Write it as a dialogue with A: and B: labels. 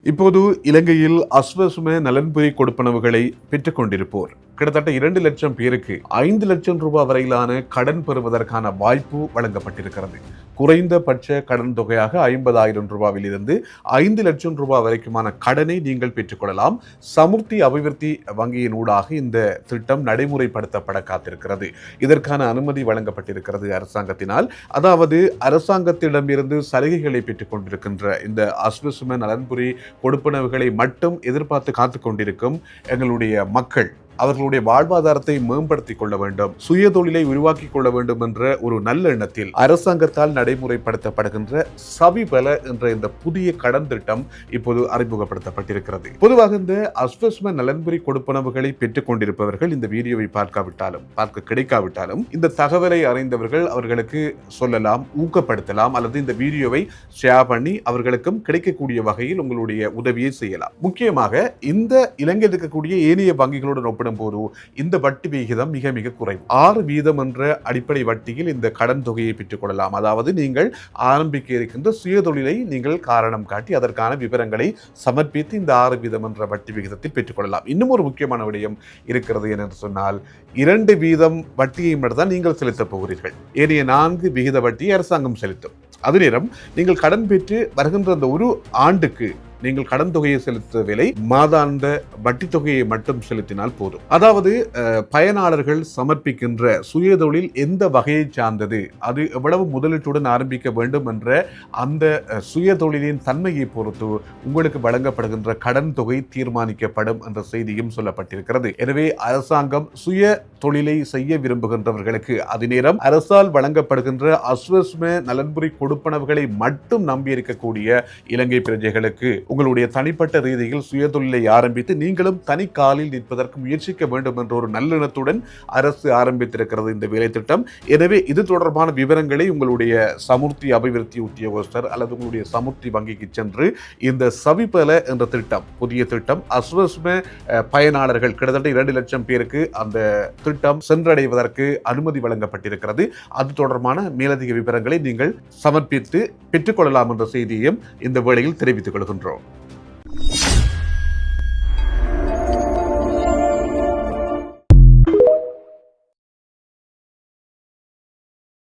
A: இப்போது இலங்கையில் அஸ்வசும நலன்புரி கொடுப்பனவுகளை பெற்றுக் கொண்டிருப்போர் கிட்டத்தட்ட 2 லட்சம் பேருக்கு 5 லட்சம் ரூபாய் வரையிலான கடன் பெறுவதற்கான வாய்ப்பு வழங்கப்பட்டிருக்கிறது. குறைந்தபட்ச கடன் தொகையாக 50,000 ரூபாவில் இருந்து 5 லட்சம் ரூபாய் வரைக்குமான கடனை நீங்கள் பெற்றுக்கொள்ளலாம். சமுர்த்தி அபிவிருத்தி வங்கியின் ஊடாக இந்த திட்டம் நடைமுறைப்படுத்தப்பட காத்திருக்கிறது. இதற்கான அனுமதி வழங்கப்பட்டிருக்கிறது அரசாங்கத்தினால். அதாவது அரசாங்கத்திடமிருந்து சலுகைகளை பெற்றுக் கொண்டிருக்கின்ற இந்த அஸ்வசும நலன்புரி கொடுப்பனவுகளை மட்டும் எதிர்பார்த்து காத்துக் கொண்டிருக்கும் எங்களுடைய மக்கள் அவர்களுடைய வாழ்வாதாரத்தை மேம்படுத்திக் கொள்ள வேண்டும், சுய தொழிலை உருவாக்கி கொள்ள வேண்டும் என்ற ஒரு நல்ல எண்ணத்தில் அரசாங்கத்தால் நடைமுறைப்படுத்தப்படுகின்ற சவிபல என்ற இந்த புதிய கடன் திட்டம் இப்போது அறிமுகப்படுத்தப்பட்டிருக்கிறது. பொதுவாக இந்த அஸ்வசும நலன்புரி கொடுப்பனவுகளை பெற்றுக் கொண்டிருப்பவர்கள் இந்த வீடியோவை பார்க்க கிடைக்காவிட்டாலும் இந்த தகவலை அறிந்தவர்கள் அவர்களுக்கு சொல்லலாம், ஊக்கப்படுத்தலாம், அல்லது இந்த வீடியோவை ஷேர் பண்ணி அவர்களுக்கும் கிடைக்கக்கூடிய வகையில் உங்களுடைய உதவியை செய்யலாம். முக்கியமாக இந்த இலங்கையில் இருக்கக்கூடிய ஏனைய வங்கிகளுடன் ஒப்பிடும் போது இந்த வட்டி விகிதம் மிக மிக குறைவு. 6% என்ற அடிப்படை வட்டியில் இந்த கடன் தொகையை பெற்றுக் கொள்ளலாம். அதாவது நீங்கள் ஆரம்பிக்க இருக்கின்ற சுய தொழிலை நீங்கள் காரணம் காட்டி அதற்கான விவரங்களை சமர்ப்பித்து இந்த 6% என்ற வட்டி விகிதத்தில் பெற்றுக்கொள்ளலாம். இன்னும் ஒரு முக்கியமான விடயம் இருக்கிறது என்று சொன்னால் 2% வட்டியை மட்டும்தான் நீங்கள் செலுத்தப் போகிறீர்கள். ஏனைய 4 விகித வட்டியை அரசாங்கம் செலுத்தும். அதே நேரம் நீங்கள் கடன் பெற்று வருகின்ற அந்த ஒரு ஆண்டுக்கு நீங்கள் கடன் தொகையை செலுத்தவில்லை, மாதாந்த வட்டி தொகையை மட்டும் செலுத்தினால் போதும். அதாவது பயனாளர்கள் சமர்ப்பிக்கின்ற சுயதொழில் எந்த வகையை சார்ந்தது, அது எவ்வளவு முதலீட்டுடன் ஆரம்பிக்க வேண்டும் என்ற அந்த சுயதொழிலின் தன்மையை பொறுத்து உங்களுக்கு வழங்கப்படுகின்ற கடன் தொகை தீர்மானிக்கப்படும் என்ற செய்தியும் சொல்லப்பட்டிருக்கிறது. எனவே அரசாங்கம் சுய தொழிலை செய்ய விரும்புகின்றவர்களுக்கு அதே நேரம் அரசால் வழங்கப்படுகின்ற அஸ்வசும நலன்புரி கொடுப்பனவுகளை மட்டும் நம்பியிருக்கக்கூடிய இலங்கை பிரஜைகளுக்கு உங்களுடைய தனிப்பட்ட ரீதியில் சுயதொழிலை ஆரம்பித்து நீங்களும் தனி காலில் நிற்பதற்கு முயற்சிக்க வேண்டும் என்ற ஒரு நல்லெண்ணத்துடன் அரசு ஆரம்பித்திருக்கிறது இந்த வேலை திட்டம். எனவே இது தொடர்பான விவரங்களை உங்களுடைய சமுர்த்தி அபிவிருத்தி உத்தியோகஸ்தர் அல்லது உங்களுடைய சமுர்த்தி வங்கிக்கு சென்று இந்த சவிபல என்ற திட்டம், புதிய திட்டம், அஸ்வசும பயனாளர்கள் கிட்டத்தட்ட 2 லட்சம் பேருக்கு அந்த திட்டம் சென்றடைவதற்கு அனுமதி வழங்கப்பட்டிருக்கிறது. அது தொடர்பான மேலதிக விவரங்களை நீங்கள் சமர்ப்பித்து பெற்றுக்கொள்ளலாம் என்ற செய்தியையும் இந்த வேளையில் தெரிவித்துக் கொள்கின்றோம்.